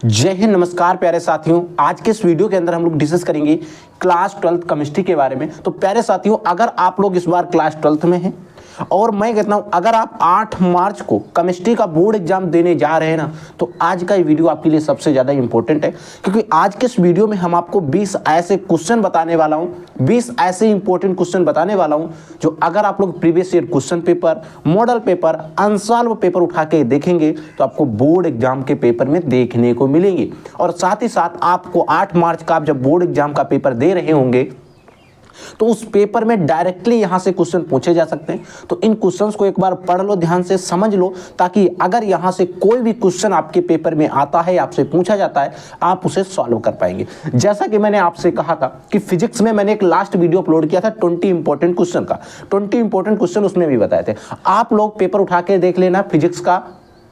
जय हिंद, नमस्कार प्यारे साथियों। आज के इस वीडियो के अंदर हम लोग डिस्कस करेंगे क्लास 12th केमिस्ट्री के बारे में। तो प्यारे साथियों, अगर आप लोग इस बार क्लास 12th में हैं और मैं कहता हूं अगर आप 8 मार्च को केमिस्ट्री का बोर्ड एग्जाम देने जा रहे हैं ना, तो आज का ये वीडियो आपके लिए सबसे ज़्यादा इंपॉर्टेंट है, क्योंकि आज के इस वीडियो में हम आपको 20 ऐसे क्वेश्चन बताने वाला हूं, 20 ऐसे इंपॉर्टेंट क्वेश्चन बताने वाला हूं जो अगर आप लोग previous year question paper, model paper, unsolved paper उठा के देखेंगे तो आपको बोर्ड एग्जाम के पेपर में देखने को मिलेंगे। और साथ ही साथ आपको 8 मार्च का आप जब बोर्ड एग्जाम का पेपर दे रहे होंगे तो उस पेपर में डायरेक्टली यहां से क्वेश्चन पूछे जा सकते हैं। तो इन क्वेश्चंस को एक बार पढ़ लो, ध्यान से समझ लो, ताकि अगर यहां से कोई भी क्वेश्चन आपके पेपर में आता है, आपसे पूछा जाता है, आप उसे सॉल्व कर पाएंगे। जैसा कि मैंने आपसे कहा था कि फिजिक्स में मैंने एक लास्ट वीडियो अपलोड किया था 20 इंपॉर्टेंट क्वेश्चन का, 20 इंपॉर्टेंट क्वेश्चन उसमें भी बताए थे। आप लोग पेपर उठा के देख लेना फिजिक्स का,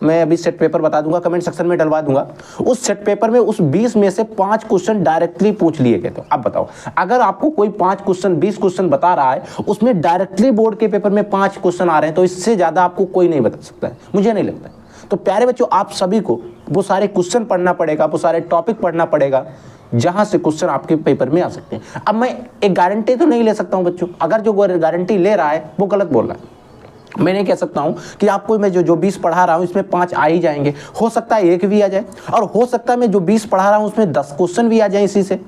मैं अभी सेट पेपर बता दूंगा, कमेंट सेक्शन में डलवा दूंगा। उस सेट पेपर में उस 20 में से 5 क्वेश्चन डायरेक्टली पूछ लिए गए थे। अब बताओ, अगर आपको कोई 5 क्वेश्चन 20 क्वेश्चन बता रहा है, उसमें डायरेक्टली बोर्ड के पेपर में 5 क्वेश्चन आ रहे हैं, तो इससे ज्यादा आपको कोई नहीं बता सकता है, मुझे नहीं लगता। तो प्यारे बच्चों, आप सभी को वो सारे क्वेश्चन पढ़ना पड़ेगा, वो सारे टॉपिक पढ़ना पड़ेगा जहां से क्वेश्चन आपके पेपर में आ सकते हैं। अब मैं एक गारंटी तो नहीं ले सकता हूं बच्चों, अगर जो गारंटी ले रहा है वो गलत बोल रहा है। मैं नहीं कह सकता हूं कि आपको मैं जो 20 पढ़ा रहा हूं इसमें 5 आ ही जाएंगे, हो सकता है 1 भी आ जाए, और हो सकता है मैं जो 20 पढ़ा रहा हूं उसमें 10 क्वेश्चन भी आ जाए इसी से।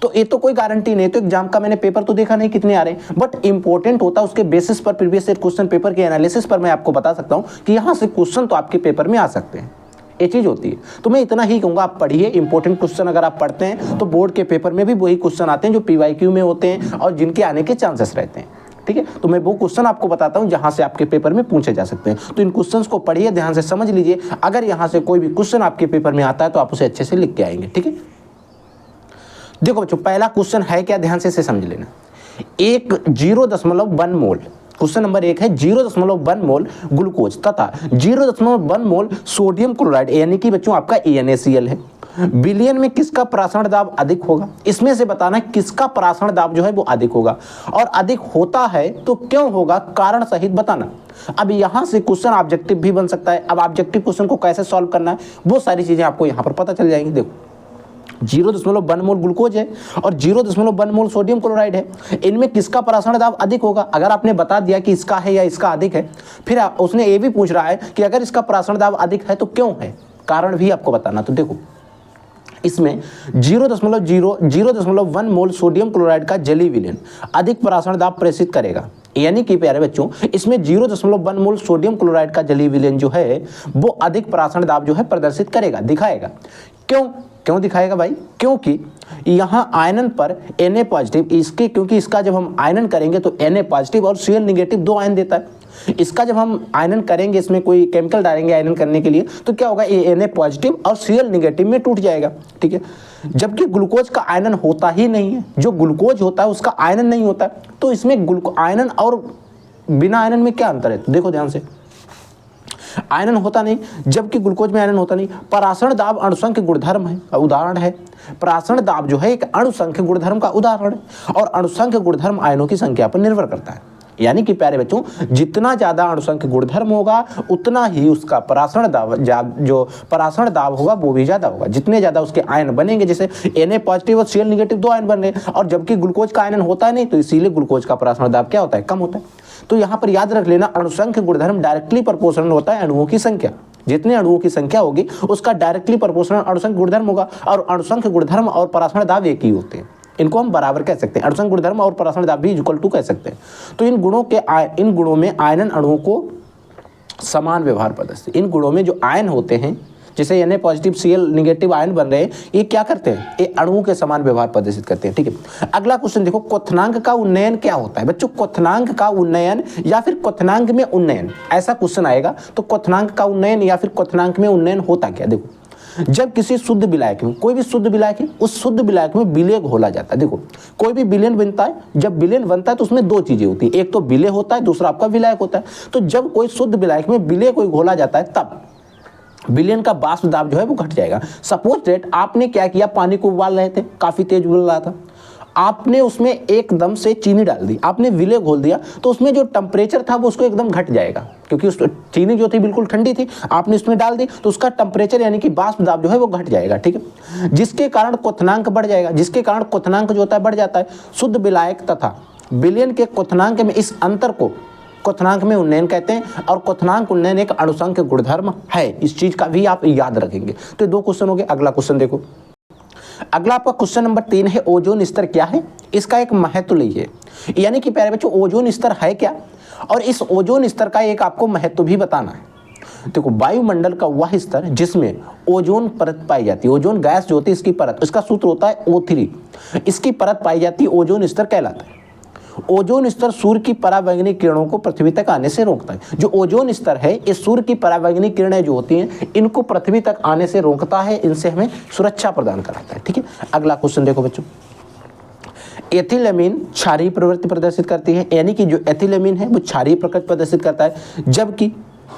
तो ये तो कोई गारंटी नहीं। तो एग्जाम का मैंने पेपर तो देखा नहीं कितने आ रहे हैं, बट इंपॉर्टेंट होता है उसके बेसिस पर, प्रीवियस ईयर क्वेश्चन पेपर के एनालिसिस पर मैं आपको बता सकता हूं कि यहां से क्वेश्चन तो आपके पेपर में आ सकते हैं। ये चीज होती है। तो मैं इतना ही कहूंगा, आप पढ़िए। इंपॉर्टेंट क्वेश्चन अगर आप पढ़ते हैं तो बोर्ड के पेपर में भी वही क्वेश्चन आते हैं जो PYQ में होते हैं और जिनके आने के चांसेस रहते हैं। ठीक है, तो मैं वो क्वेश्चन आपको बताता हूं जहां से आपके पेपर में पूछे जा सकते हैं। तो इन क्वेश्चंस को पढ़िए, ध्यान से समझ लीजिए। अगर यहां से कोई भी क्वेश्चन आपके पेपर में आता है तो आप उसे अच्छे से लिख के आएंगे। ठीक है, देखो बच्चों, पहला क्वेश्चन है क्या, ध्यान से समझ लेना। 0.1 मोल, क्वेश्चन नंबर 1 है 0.1 मोल ग्लूकोज तथा 0.1 मोल सोडियम क्लोराइड, यानी कि बच्चों आपका NaCl है, बिलियन में किसका प्रासरण दाब अधिक होगा। इसमें से बताना किसका प्रासरण दाब जो है वो अधिक होगा, और अधिक होता है तो क्यों होगा, कारण सहित बताना। अब यहां से क्वेश्चन ऑब्जेक्टिव भी बन सकता है। अब ऑब्जेक्टिव क्वेश्चन को कैसे सॉल्व करना है वो सारी चीजें आपको यहां पर पता चल जाएंगी। देखो, 0.1 मोल ग्लूकोज है और 0.1 मोल सोडियम क्लोराइड है, इनमें किसका प्रासरण दाब अधिक होगा। अगर आपने बता दिया कि इसका है या इसका अधिक है, फिर उसने ये भी पूछ रहा है कि अगर इसका प्रासरण दाब अधिक है तो क्यों है, कारण भी आपको बताना। तो देखो, इसमें 0.1 मोल सोडियम क्लोराइड का जलीय विलयन अधिक प्रासरण दाब प्रेषित करेगा, यानी कि प्यारे बच्चों इसमें 0.1 मोल सोडियम क्लोराइड का जलीय विलयन जो है वो अधिक प्रासरण दाब जो है प्रदर्शित करेगा, दिखाएगा। क्यों दिखाएगा भाई, क्योंकि यहाँ आयनन पर Na पॉजिटिव, इसके क्योंकि इसका जब हम आयनन करेंगे तो Na पॉजिटिव और Cl निगेटिव 2 आयन देता है। इसका जब हम आयनन करेंगे, इसमें कोई केमिकल डालेंगे आयनन करने के लिए, तो क्या होगा, ये Na पॉजिटिव और Cl निगेटिव में टूट जाएगा। ठीक है, जबकि ग्लूकोज का आयनन होता ही नहीं है, जो ग्लूकोज होता है उसका आयनन नहीं होता है। तो इसमें आयनन और बिना आयनन में क्या अंतर है, तो देखो ध्यान से, आयनन होता नहीं जबकि ग्लूकोज में आयनन होता नहीं। परासरण दाब अणुसंख्य गुणधर्म है, उदाहरण है। परासरण दाब जो है एक अणुसंख्य गुणधर्म का उदाहरण है, और अणुसंख्य गुणधर्म आयनों की संख्या पर निर्भर करता है। यानी कि प्यारे बच्चों, जितना ज्यादा अणुसंख्य गुणधर्म होगा उतना ही उसका परासरण दाब, जो परासरण दाब होगा वो भी ज्यादा होगा। जितने ज्यादा उसके आयन बनेंगे, जैसे Na पॉजिटिव और Cl निगेटिव 2 आयन बन रहे हैं, और जबकि ग्लूकोज का आयन होता है नहीं, तो इसीलिए ग्लूकोज का परासरण दाब क्या होता है, कम होता है। तो यहाँ पर याद रख लेना, अणुसंख्य गुणधर्म डायरेक्टली प्रोपोर्शनल होता है अणुओं की संख्या। जितने अणुओं की संख्या होगी उसका डायरेक्टली प्रोपोर्शनल अणुसंख्य गुणधर्म होगा, और अणुसंख्य गुणधर्म और परासरण दाब एक ही होते हैं। इनको हम बराबर कह सकते हैं, अणुसंख्य गुणधर्म और परासरण दाब भी इक्वल टू कह सकते हैं। तो इन गुणों में आयनन अणुओं को समान व्यवहार प्रदर्शित, इन गुणों में जो आयन होते हैं, जैसे Na positive Cl negative ion बन रहे हैं, ये क्या करते हैं, ये अणुओं के समान व्यवहार प्रदर्शित करते हैं। ठीक है, अगला क्वेश्चन देखो, क्वथनांक का उन्नयन क्या होता है। बच्चों, क्वथनांक का उन्नयन या फिर क्वथनांक में उन्नयन, ऐसा क्वेश्चन आएगा। तो क्वथनांक का उन्नयन या फिर क्वथनांक में उन्नयन होता क्या। देखो, जब किसी शुद्ध विलायक में, कोई भी शुद्ध विलायक है, उस शुद्ध विलायक में विलेय घोला जाता है। देखो, कोई भी विलयन बनता है, जब विलयन बनता है तो उसमें 2 चीजें होती है, एक तो विलेय होता है, दूसरा आपका विलायक होता है। तो जब कोई शुद्ध विलायक में विलेय कोई घोला जाता है, तब विलयन का वाष्प दाब जो है वो घट जाएगा। सपोज दैट आपने क्या किया, पानी को उबाल रहे थे, काफी तेज उबल रहा था, आपने उसमें एकदम से चीनी डाल दी, आपने विलय घोल दिया, तो उसमें जो टेम्परेचर था वो उसको एकदम घट जाएगा, क्योंकि उस चीनी जो थी बिल्कुल ठंडी थी, आपने इसमें डाल दी तो उसका टेम्परेचर यानी कि वाष्प दाब जो है वो घट जाएगा, ठीक है, जिसके कारण क्वथनांक बढ़ जाएगा, जिसके कारण क्वथनांक जो होता है बढ़ जाता है। शुद्ध विलायक तथा विलयन के क्वथनांक में इस अंतर को क्वथनांक में उन्नयन कहते हैं, और क्वथनांक उन्नयन एक अणुसंख्य गुणधर्म है, इस चीज का भी आप याद रखेंगे। तो 2 क्वेश्चन हो गए। अगला क्वेश्चन देखो, अगला आपका क्वेश्चन नंबर 3 है, ओजोन स्तर क्या है, इसका एक महत्व लीजिए, यानी कि प्यारे बच्चों ओजोन स्तर है क्या, और इस ओजोन स्तर का एक आपको महत्व भी बताना है। देखो वायुमंडल का वह स्तर जिसमें ओजोन परत पाई जाती है, ओजोन गैस जो होती है इसकी परत, इसका सूत्र होता है O3, इसकी परत पाई जाती है, ओजोन स्तर कहलाता है। ओजोन स्तर सूर्य की परावैंगनी किरणों को पृथ्वी तक आने से रोकता है। जो ओजोन स्तर है इस सूर्य की परावैंगनी किरणें जो होती हैं इनको पृथ्वी तक आने से रोकता है, इनसे हमें सुरक्षा प्रदान कराता है, ठीक है। अगला क्वेश्चन देखो बच्चों, एथिलेमीन क्षारीय प्रवृत्ति प्रदर्शित करती है, यानी कि जो एथिलेमीन है वो क्षारीय प्रकृति प्रदर्शित करता है, जबकि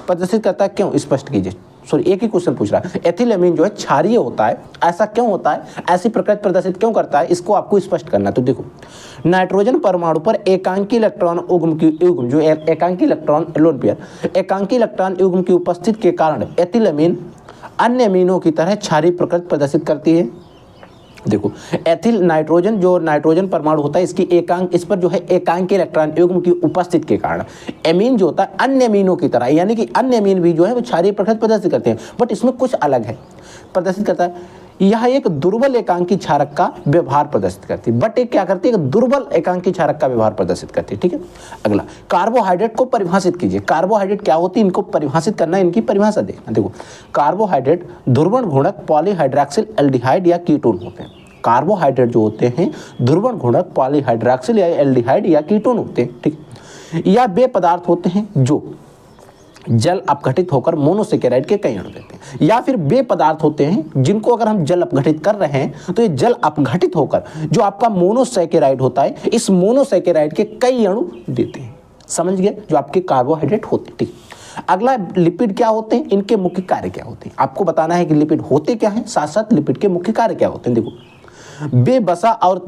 प्रदर्शित करता है क्यों, स्पष्ट कीजिए। सॉरी, एक ही क्वेश्चन पूछ रहा है, एथिलेमीन जो है क्षारीय होता है, ऐसा क्यों होता है, ऐसी प्रकृति प्रदर्शित क्यों करता है, इसको आपको स्पष्ट करना है। तो देखो नाइट्रोजन परमाणु पर एकांकी इलेक्ट्रॉन युग्म जो एकांकी इलेक्ट्रॉन लोन पेयर एकांकी इलेक्ट्रॉन युग्म की उपस्थिति के कारण एथिलेमीन अन्य अमीनों की तरह क्षारीय प्रकृति प्रदर्शित करती है। देखो एथिल नाइट्रोजन जो नाइट्रोजन परमाणु होता है इसकी इस पर जो है एकांकी इलेक्ट्रॉन युग्म की उपस्थिति के कारण एमीन जो होता है अन्य अमीनों की तरह, यानी कि अन्य अमीन भी जो है वो क्षारीय प्रकृति प्रदर्शित करते हैं, बट इसमें कुछ अलग है, प्रदर्शित करता है। यह एक दुर्बल एकांकी क्षारक का व्यवहार प्रदर्शित करती है, बट एक क्या करती है, दुर्बल एकांकी क्षारक का व्यवहार प्रदर्शित करती है, ठीक है। अगला कार्बोहाइड्रेट को परिभाषित कीजिए। कार्बोहाइड्रेट क्या होती है, इनको परिभाषित करना, इनकी परिभाषा देखना। देखो कार्बोहाइड्रेट ध्रुवण घुणक पॉलीहाइड्रॉक्सिल एल्डिहाइड या कीटोन होते हैं। कार्बोहाइड्रेट जो होते हैं ध्रुवण घुणक पॉलीहाइड्रॉक्सिल या एल्डिहाइड या कीटोन होते हैं, ठीक। या वे पदार्थ होते हैं जो जल अपघटित होकर मोनोसेकेराइड के कई अणु देते हैं, या फिर वे पदार्थ होते हैं जिनको अगर हम जल अपघटित कर रहे हैं तो ये जल अपघटित होकर जो आपका मोनोसेकेराइड होता है इस मोनोसेकेराइड के कई अणु देते हैं। समझ गए, जो आपके कार्बोहाइड्रेट होते हैं, ठीक। अगला लिपिड क्या होते हैं, इनके मुख्य कार्य क्या होते हैं, आपको बताना है कि लिपिड होते क्या हैं, साथ साथ लिपिड के मुख्य कार्य क्या होते हैं। देखो बेबसा और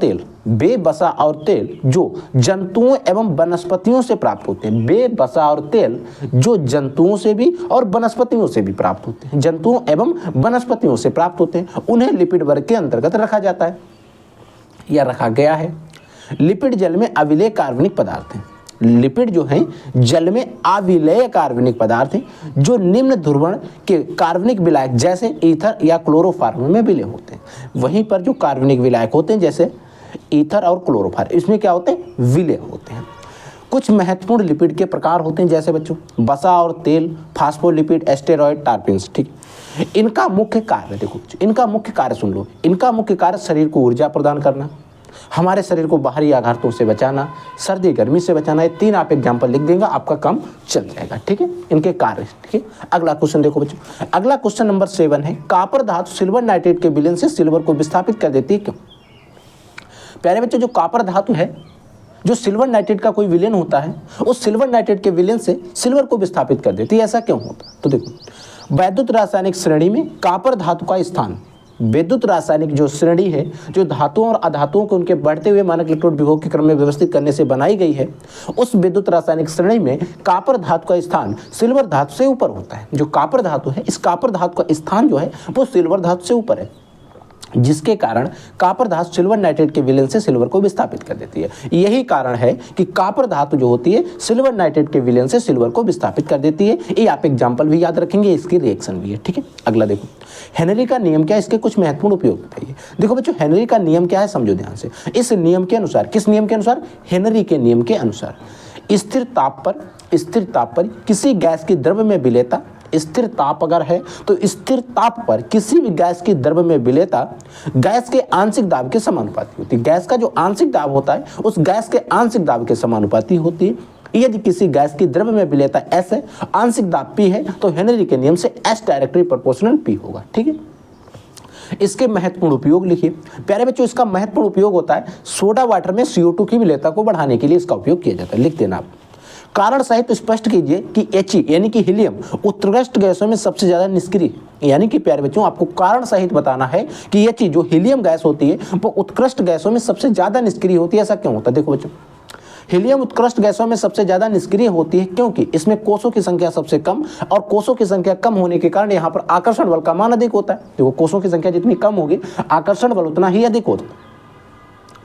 तेल जो जंतुओं एवं वनस्पतियों से प्राप्त होते हैं। बेबसा और तेल जो जंतुओं से भी और वनस्पतियों से भी प्राप्त होते हैं, जंतुओं एवं वनस्पतियों से प्राप्त होते हैं, उन्हें लिपिड वर्ग के अंतर्गत रखा जाता है या रखा गया है। लिपिड जल में अविलेय कार्बनिक पदार्थ हैं। लिपिड जो हैं जल में अविलेय कार्बनिक पदार्थ हैं जो निम्न ध्रुवण के कार्बनिक विलायक जैसे ईथर या क्लोरोफॉर्म में विलय होते हैं। वहीं पर जो कार्बनिक विलायक होते हैं जैसे ईथर और क्लोरोफॉर्म, इसमें क्या होते हैं, विलय होते हैं। कुछ महत्वपूर्ण लिपिड के प्रकार होते हैं जैसे बच्चों वसा और तेल, फास्फोलिपिड, एस्टेरॉयड, टार्पिन्स, ठीक। इनका मुख्य कार्य देखो, इनका मुख्य कार्य सुन लो। इनका मुख्य कार्य शरीर को ऊर्जा प्रदान करना, हमारे शरीर को बाहरी आघातों से बचाना, सर्दी गर्मी से बचाना। ये 3 आप एग्जाम्पल लिख देंगे, आपका काम चल जाएगा, ठीक है, इनके कार्य, ठीक है। अगला क्वेश्चन देखो बच्चों, अगला क्वेश्चन नंबर 7 है, कॉपर धातु सिल्वर नाइट्रेट के विलयन से सिल्वर को विस्थापित कर देती है, क्यों। प्यारे बच्चों जो कॉपर धातु है, जो सिल्वर नाइट्रेट का कोई विलयन होता है उस सिल्वर नाइट्रेट के विलयन से सिल्वर को विस्थापित कर देती है, ऐसा क्यों होता है। तो देखो वैद्युत रासायनिक श्रेणी में कॉपर धातु का स्थान, विद्युत रासायनिक जो श्रेणी है जो धातुओं और अधातुओं को उनके बढ़ते हुए मानक इलेक्ट्रोड विभव के क्रम में व्यवस्थित करने से बनाई गई है, उस विद्युत रासायनिक श्रेणी में कॉपर धातु का स्थान सिल्वर धातु से ऊपर होता है। जो कॉपर धातु है इस कॉपर धातु का स्थान जो है वो सिल्वर धातु से ऊपर है, जिसके कारण कॉपर धातु सिल्वर नाइट्रेट के विलयन से सिल्वर को विस्थापित कर देती है। यही कारण है कि कॉपर धातु जो होती है सिल्वर नाइट्रेट के विलयन से सिल्वर को विस्थापित कर देती है। ये आप एग्जांपल भी याद रखेंगे, इसकी रिएक्शन भी है, ठीक है। अगला देखो हेनरी का नियम क्या है, इसके कुछ महत्वपूर्ण उपयोग बताइए। देखो बच्चों हेनरी का नियम क्या है, समझो ध्यान से। इस नियम के अनुसार, किस नियम के अनुसार, हेनरी के नियम के अनुसार स्थिर ताप पर किसी गैस की द्रव्य में विलेयता, स्थिर ताप अगर है तो स्थिर ताप पर किसी भी गैस की द्रव्य में विलेयता गैस के आंशिक दाब के समानुपाती होती है। गैस का जो आंशिक दाब होता है उस गैस के आंशिक दाब के समानुपाती होती है। यदि किसी गैस की द्रव्य में विलेयता S है, आंशिक दाब P है, तो हेनरी के नियम से S डायरेक्टली प्रोपोर्शनल P होगा, ठीक है। इसके महत्वपूर्ण उपयोग लिखिए प्यारे बच्चों। इसका महत्वपूर्ण उपयोग होता है सोडा वाटर में CO2 की विलेयता को बढ़ाने के लिए इसका उपयोग किया जाता है, लिख देना आप। कारण सहित स्पष्ट कीजिए कि He यानी कि हीलियम उत्कृष्ट गैसों में सबसे ज्यादा निष्क्रिय, यानी कि प्यारे बच्चों आपको कारण सहित बताना है कि He जो हीलियम गैस होती है वो उत्कृष्ट गैसों में सबसे ज्यादा निष्क्रिय होती है। ऐसा क्यों होता है? देखो बच्चों, हीलियम उत्कृष्ट गैसों में सबसे ज्यादा निष्क्रिय होती है क्योंकि इसमें कोषों की संख्या सबसे कम, और कोषों की संख्या कम होने के कारण यहाँ पर आकर्षण बल का मान अधिक होता है। देखो, कोषों की संख्या जितनी कम होगी आकर्षण बल उतना ही अधिक होता है।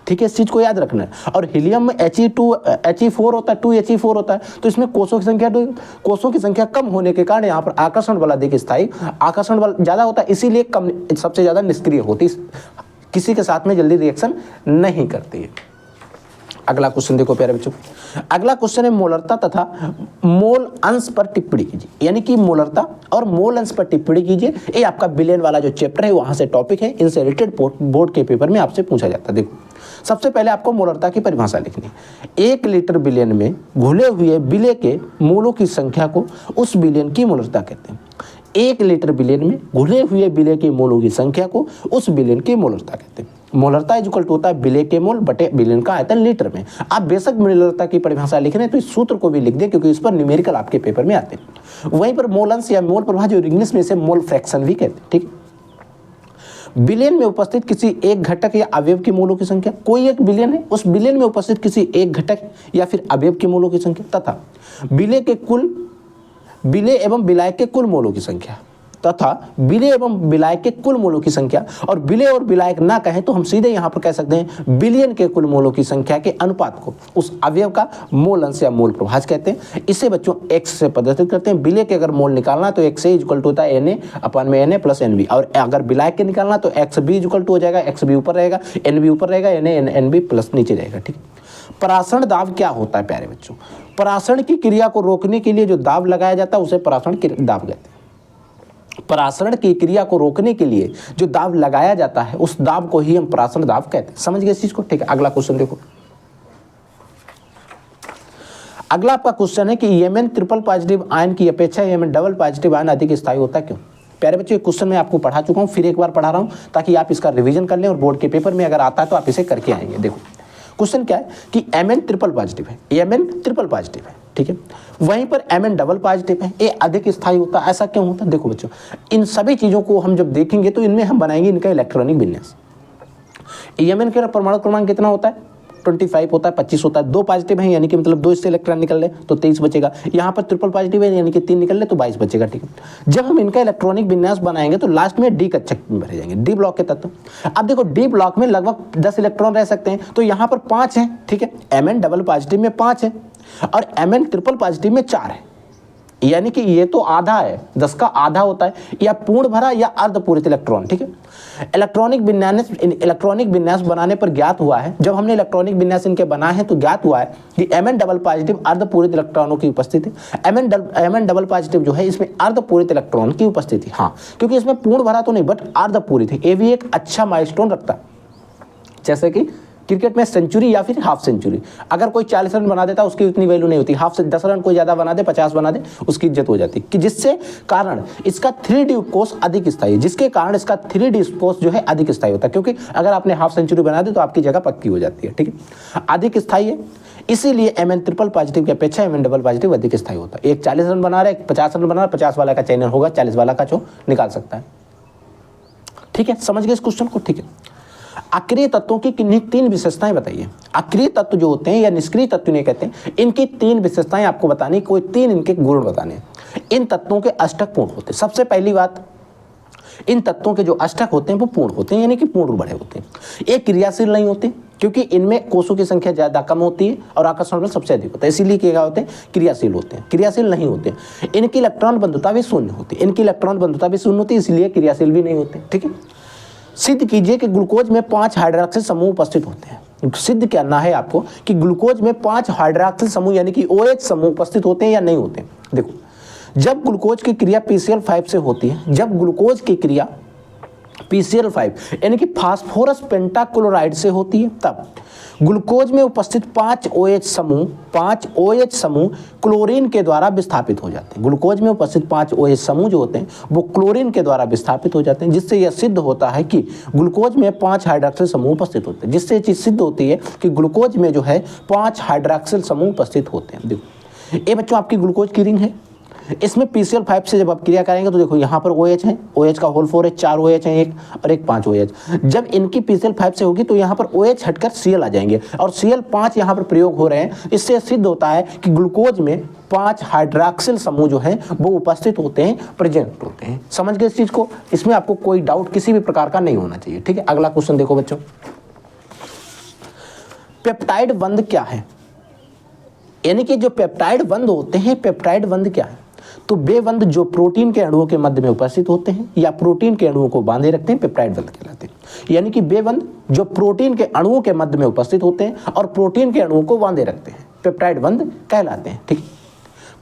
ठीक है, इस चीज को याद रखना है। और हीलियम में He4 होता है, 2He4 होता है, तो इसमें कोषों की संख्या कम होने के कारण यहाँ पर आकर्षण बल अधिक स्थायी, आकर्षण बल ज्यादा होता है, इसीलिए कम सबसे ज्यादा निष्क्रिय होती है, किसी के साथ में जल्दी रिएक्शन नहीं करती है। अगला क्वेश्चन देखो प्यारे बच्चों, अगला क्वेश्चन है मोलरता तथा मोल अंश पर टिप्पणी कीजिए। यानी कि मोलरता और मोल अंश पर टिप्पणी कीजिए, ये आपका बिलियन वाला जो चैप्टर है वहां से टॉपिक है, इनसे रिलेटेड बोर्ड के पेपर में आपसे पूछा जाता है। देखो, सबसे पहले आपको मोलरता की परिभाषा लिखनी है। 1 लीटर बिलियन में घुले हुए विलेय के मोलों की संख्या को उस बिलियन की मोलरता कहते हैं। 1 लीटर बिलियन में घुले हुए विलेय के मोलों की संख्या को उस बिलियन की मोलरता कहते हैं। मोलरता इक्वल टू होता है विलेय के मोल बटे बिलियन का आयतन लीटर में। आप बेशक मोलरता की परिभाषा लिख रहे हैं तो इस सूत्र को भी लिख दें, क्योंकि इस पर न्यूमेरिकल आपके पेपर में आते हैं। वहीं पर मोल अंश या मोल प्रभाव जो इंग्लिश में इसे मोल फ्रैक्शन भी कहते हैं। ठीक, बिलियन में उपस्थित किसी एक घटक या अवयव की मोलों की संख्या, कोई एक बिलियन है, उस बिलियन में उपस्थित किसी एक घटक या फिर अवयव की मोलों की संख्या तथा विलेय एवं विलायक के कुल मोलों की संख्या, तथा विलेय एवं विलायक के कुल मोलों की संख्या। और विलेय और विलायक ना कहें तो हम सीधे यहाँ पर कह सकते हैं बिलियन के कुल मोलों की संख्या के अनुपात को उस अवयव का मोल अंश या मोल प्रभाज कहते हैं। इसे बच्चों x से प्रदर्शित करते हैं। विलेय के अगर मोल निकालना तो x इक्वल टू होता है Na/Na प्लस NB, और अगर विलायक के निकालना तो XB इक्वल टू हो जाएगा, XB ऊपर रहेगा, NB ऊपर रहेगा, NB प्लस नीचे रहेगा। ठीक, परासरण दाब क्या होता है प्यारे बच्चों? परासरण की क्रिया को रोकने के लिए जो दाब लगाया जाता है उसे परासरण दाब कहते हैं। परासरण की क्रिया को रोकने के लिए जो दाब लगाया जाता है उस दाब को ही हम परासरण दाब कहते हैं। समझ गए इस चीज को? ठीक है, अगला क्वेश्चन देखो। अगला आपका क्वेश्चन है कि Mn ट्रिपल पॉजिटिव आयन की अपेक्षा Mn डबल पॉजिटिव आयन अधिक स्थायी होता है, क्यों? प्यारे बच्चों, ये क्वेश्चन मैं आपको पढ़ा चुका हूं, फिर एक बार पढ़ा रहा हूं ताकि आप इसका रिवीजन कर लें और बोर्ड के पेपर में अगर आता है तो आप इसे करके आएंगे। देखो, क्वेश्चन क्या है कि Mn ट्रिपल पॉजिटिव है, Mn ट्रिपल पॉजिटिव है, ठीक है, वहीं पर Mn डबल पॉजिटिव है, ये अधिक स्थायी होता है। ऐसा क्यों होता है? देखो बच्चों, इन सभी चीजों को हम जब देखेंगे तो इनमें हम बनाएंगे इनका इलेक्ट्रॉनिक विन्यास। Mn का परमाणु क्रमांक कितना होता है? 25 होता है, 25 होता है। 2 पॉजिटिव है यानी कि मतलब 2 इससे इलेक्ट्रॉन निकल ले तो 23 बचेगा। यहाँ पर ट्रिपल पॉजिटिव है यानी कि 3 निकल ले तो 22 बचेगा। ठीक है, जब हम इनका इलेक्ट्रॉनिक विन्यास बनाएंगे तो लास्ट में डी कक्षक में भरे जाएंगे, डी ब्लॉक के तत्व। अब देखो, डी ब्लॉक में लगभग 10 इलेक्ट्रॉन रह सकते हैं, तो यहाँ पर 5 है। ठीक है, Mn डबल पॉजिटिव में 5 है और Mn ट्रिपल पॉजिटिव में 4 है, यानी कि ये तो आधा है, 10 का आधा होता है, या पूर्ण भरा या अर्धपूरित इलेक्ट्रॉन। ठीक है, इलेक्ट्रॉनिक विन्यास बनाने पर ज्ञात हुआ है, जब हमने इलेक्ट्रॉनिक विन्यास इनके बना है तो ज्ञात हुआ है कि Mn डबल पॉजिटिव अर्धपूरित इलेक्ट्रॉनों की उपस्थिति, Mn डबल पॉजिटिव जो है इसमें अर्धपूरित इलेक्ट्रॉन की उपस्थिति। हाँ, क्योंकि इसमें पूर्ण भरा तो नहीं बट अर्धपूरित है, ये भी एक अच्छा माइलस्टोन रखता है। जैसे कि क्रिकेट में सेंचुरी या फिर हाफ सेंचुरी, अगर कोई 40 रन बना देता है उसकी उतनी वैल्यू नहीं होती, हाफ से 10 रन कोई ज्यादा बना दे, 50 बना दे, उसकी इज्जत हो जाती है, कि जिससे कारण इसका 3D कोष अधिक स्थायी, जिसके कारण इसका 3D कोष जो है अधिक स्थायी होता है, क्योंकि अगर आपने हाफ सेंचुरी बना दी तो आपकी जगह पक्की हो जाती है। ठीक है, अधिक स्थायी है, इसीलिए Mn ट्रिपल पॉजिटिव की अपेक्षा Mn डबल पॉजिटिव अधिक स्थायी होता है। एक 40 रन बना रहा है, 50 रन बना रहा है, 50 वाला का चैनल होगा, 40 वाला का जो निकाल सकता है। ठीक है, समझ गए इस क्वेश्चन को? ठीक है, अक्रिय तत्वों की किन्हीं 3 विशेषताएं बताइए। अक्रिय तत्व जो होते हैं या निष्क्रिय तत्व नहीं कहते हैं, इनकी 3 विशेषताएं आपको बतानी, कोई 3 इनके गुण बताने। इन तत्वों के अष्टक पूर्ण होते हैं। सबसे पहली बात, इन तत्वों के जो अष्टक होते हैं वो पूर्ण होते हैं, यानी कि पूर्ण बड़े होते हैं। ये क्रियाशील नहीं होते क्योंकि इनमें कोषों की संख्या ज्यादा कम होती है और आकर्षण बल सबसे अधिक होता है, इसीलिए क्या होते हैं? क्रियाशील होते हैं। क्रियाशील नहीं होते, इनकी इलेक्ट्रॉन बंधुता भी शून्य होती है, इनकी इलेक्ट्रॉन बंधुता भी शून्य होती है, इसलिए क्रियाशील भी नहीं होते। ठीक है, सिद्ध कीजिए कि ग्लूकोज में 5 हाइड्रोक्सिल समूह उपस्थित होते हैं। सिद्ध करना है आपको कि ग्लूकोज में 5 हाइड्रोक्सिल समूह यानी कि OH समूह उपस्थित होते हैं या नहीं होते। देखो, जब ग्लूकोज की क्रिया PCl5 से होती है, जब ग्लूकोज की क्रिया PCl5 यानी कि फास्फोरस पेंटाक्लोराइड से होती है, तब ग्लूकोज में उपस्थित 5 OH समूह क्लोरीन के द्वारा विस्थापित हो जाते हैं। ग्लूकोज में उपस्थित 5 OH समूह जो होते हैं वो क्लोरीन के द्वारा विस्थापित हो जाते हैं, जिससे यह सिद्ध होता है कि ग्लूकोज में 5 हाइड्रोक्सिल समूह उपस्थित होते हैं, जिससे ये चीज सिद्ध होती है कि ग्लूकोज में जो है 5 हाइड्रोक्सिल समूह उपस्थित होते हैं। देखो, ये बच्चों आपकी ग्लूकोज की रिंग है। इसमें PCl5 से जब आप क्रिया करेंगे तो देखो यहाँ पर OH है, OH का होल 4 है, 4 OH है, एक और एक 5 OH। जब इनकी PCl5 से होगी तो यहाँ पर OH हटकर Cl आ जाएंगे और Cl5 यहाँ पर प्रयोग हो रहे हैं। इससे सिद्ध होता है कि ग्लूकोज में 5 हाइड्रॉक्सिल समूह जो है वो उपस्थित होते हैं, प्रेजेंट होते हैं। समझ गए इस चीज को? इसमें आपको कोई डाउट किसी भी प्रकार का नहीं होना चाहिए। ठीक है, अगला क्वेश्चन देखो बच्चों, पेप्टाइड बंध क्या है? यानी कि जो पेप्टाइड बंध होते हैं, पेप्टाइड बंध क्या है? तो वे बंध जो प्रोटीन के अणुओं के मध्य में उपस्थित होते हैं या प्रोटीन के अणुओं को बांधे रखते हैं, पेप्टाइड बंध कहलाते हैं। यानी कि वे बंध जो प्रोटीन के अणुओं के मध्य में उपस्थित होते हैं और प्रोटीन के अणुओं को बांधे रखते हैं, पेप्टाइड बंध कहलाते हैं। ठीक,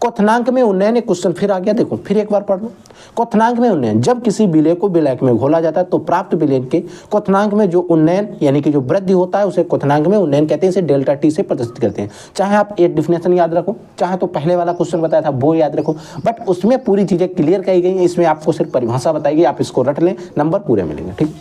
क्वथनांक में उन्नयन, क्वेश्चन फिर आ गया, देखो फिर एक बार पढ़ लो। क्वथनांक में उन्नयन, जब किसी विलेय को विलायक में घोला जाता है तो प्राप्त विलेय के क्वथनांक में जो उन्नयन यानी कि जो वृद्धि होता है उसे क्वथनांक में उन्नयन कहते हैं। इसे डेल्टा टी से प्रदर्शित करते हैं। चाहे आप एक डिफिनेशन याद रखो, चाहे तो पहले वाला क्वेश्चन बताया था वो याद रखो, बट उसमें पूरी चीजें क्लियर कही गई हैं। इसमें आपको सिर्फ परिभाषा बताएगी, आप इसको रट लें, नंबर पूरे मिलेंगे। ठीक,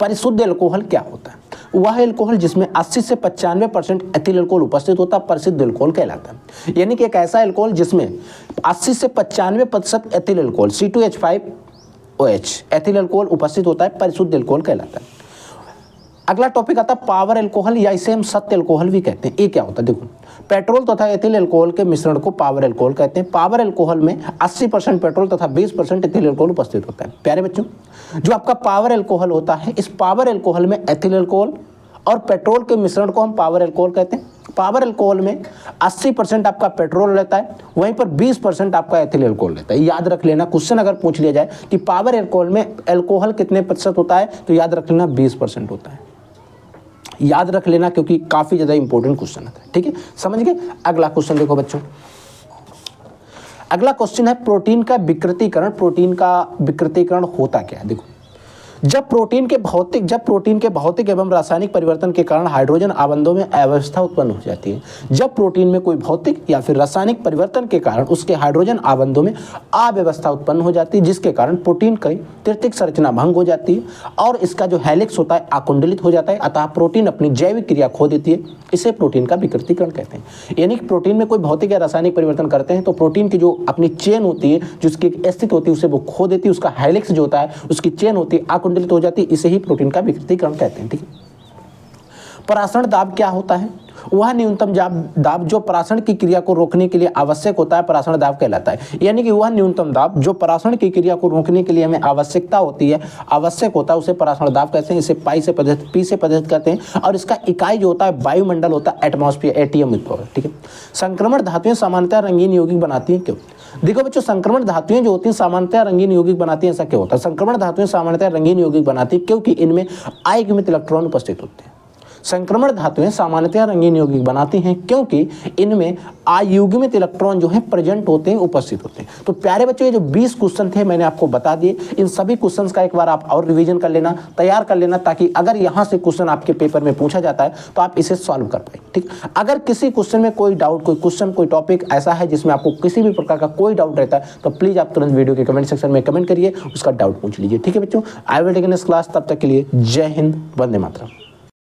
परिशुद्ध एल्कोहल क्या होता है? वह एल्कोहल जिसमें 80 से 95% एथिल एल्कोहल उपस्थित होता है परिशुद्ध एल्कोहल कहलाता है। यानी कि एक ऐसा एल्कोहल जिसमें 80 से 95% ethyl alcohol C2H5OH ethyl alcohol उपस्थित होता है, परिशुद्ध एल्कोहल कहलाता है। अगला टॉपिक आता है पावर एल्कोहल, या इसे हम सत्य एल्कोहल भी कहते हैं। ये क्या होता है? देखो, पेट्रोल तथा एथिल एल्कोहल के मिश्रण को पावर एल्कोहल कहते हैं। पावर एल्कोहल में 80% पेट्रोल तथा 20% एथिल एल्कोहल उपस्थित होता है। प्यारे बच्चों, जो आपका पावर एल्कोहल होता है, इस पावर एल्कोहल में एथिल एल्कोहल और पेट्रोल के मिश्रण को हम पावर एल्कोहल कहते हैं। पावर एल्कोहल में 80% आपका पेट्रोल रहता है, वहीं पर 20% आपका एथिल एल्कोहल रहता है। याद रख लेना, क्वेश्चन अगर पूछ लिया जाए कि पावर एल्कोहल में एल्कोहल कितने प्रतिशत होता है, तो याद रख लेना 20% होता है। याद रख लेना क्योंकि काफी ज्यादा इंपॉर्टेंट क्वेश्चन आता है। ठीक है, समझ गए? अगला क्वेश्चन देखो बच्चों, अगला क्वेश्चन है प्रोटीन का विकृतीकरण। प्रोटीन का विकृतीकरण होता क्या है? देखो, जब प्रोटीन के भौतिक एवं रासायनिक परिवर्तन के कारण हाइड्रोजन आबंधों में अव्यवस्था उत्पन्न हो जाती है। जब प्रोटीन में कोई भौतिक या फिर रासायनिक परिवर्तन के कारण उसके हाइड्रोजन आबंधों में अव्यवस्था उत्पन्न हो जाती है, जिसके कारण प्रोटीन की तृतीयक संरचना भंग हो जाती है और इसका जो हेलिक्स होता है आकुंडलित हो जाता है, अतः प्रोटीन अपनी जैविक क्रिया खो देती है। इसे प्रोटीन का विकृतीकरण कहते हैं। यानी कि प्रोटीन में कोई भौतिक या रासायनिक परिवर्तन करते हैं तो प्रोटीन की जो अपनी चेन होती है, जिसकी स्थिति होती है, उसे वो खो देती है। उसका हेलिक्स जो होता है, उसकी चेन होती है, आकुंडलित हो जाती है। इसे ही प्रोटीन का विकृतीकरण कहते हैं। ठीक है, परासरण दाब क्या होता है? वह न्यूनतम दाब जो परासरण की क्रिया को रोकने के लिए आवश्यक होता है, परासरण दाब कहलाता है। यानी कि वह न्यूनतम दाब जो परासरण की क्रिया को रोकने के लिए हमें आवश्यकता होती है, आवश्यक होता है, उसे परासरण दाब कहते हैं। इसे पी से प्रदर्शित करते हैं और इसका इकाई जो होता है वायुमंडल होता है, एटमॉस्फेयर, ATM। ठीक है, संक्रमण धातुएं सामान्यतः रंगीन यौगिक बनाती हैं, क्यों? देखो बच्चों, संक्रमण धातुएं जो होती हैं सामान्यतः रंगीन यौगिक बनाती हैं। ऐसा क्यों होता है? संक्रमण धातुएं सामान्यतः रंगीन यौगिक बनाती हैं क्योंकि इनमें अयुग्मित इलेक्ट्रॉन उपस्थित होते हैं। संक्रमण धातुएं सामान्यतः रंगीन यौगिक बनाती हैं क्योंकि इनमें अयुग्मित इलेक्ट्रॉन जो है प्रेजेंट होते हैं, उपस्थित होते हैं। तो प्यारे बच्चों, ये जो 20 क्वेश्चन थे मैंने आपको बता दिए। इन सभी क्वेश्चंस का एक बार आप और रिवीजन कर लेना, तैयार कर लेना, ताकि अगर यहाँ से क्वेश्चन आपके पेपर में पूछा जाता है तो आप इसे सॉल्व कर पाए। ठीक, अगर किसी क्वेश्चन में कोई डाउट, कोई क्वेश्चन, कोई टॉपिक ऐसा है जिसमें आपको किसी भी प्रकार का कोई डाउट रहता है तो प्लीज आप तुरंत वीडियो के कमेंट सेक्शन में कमेंट करिए, उसका डाउट पूछ लीजिए। ठीक है बच्चों, I will take in this class. तब तक के लिए जय हिंद, वंदे मातरम।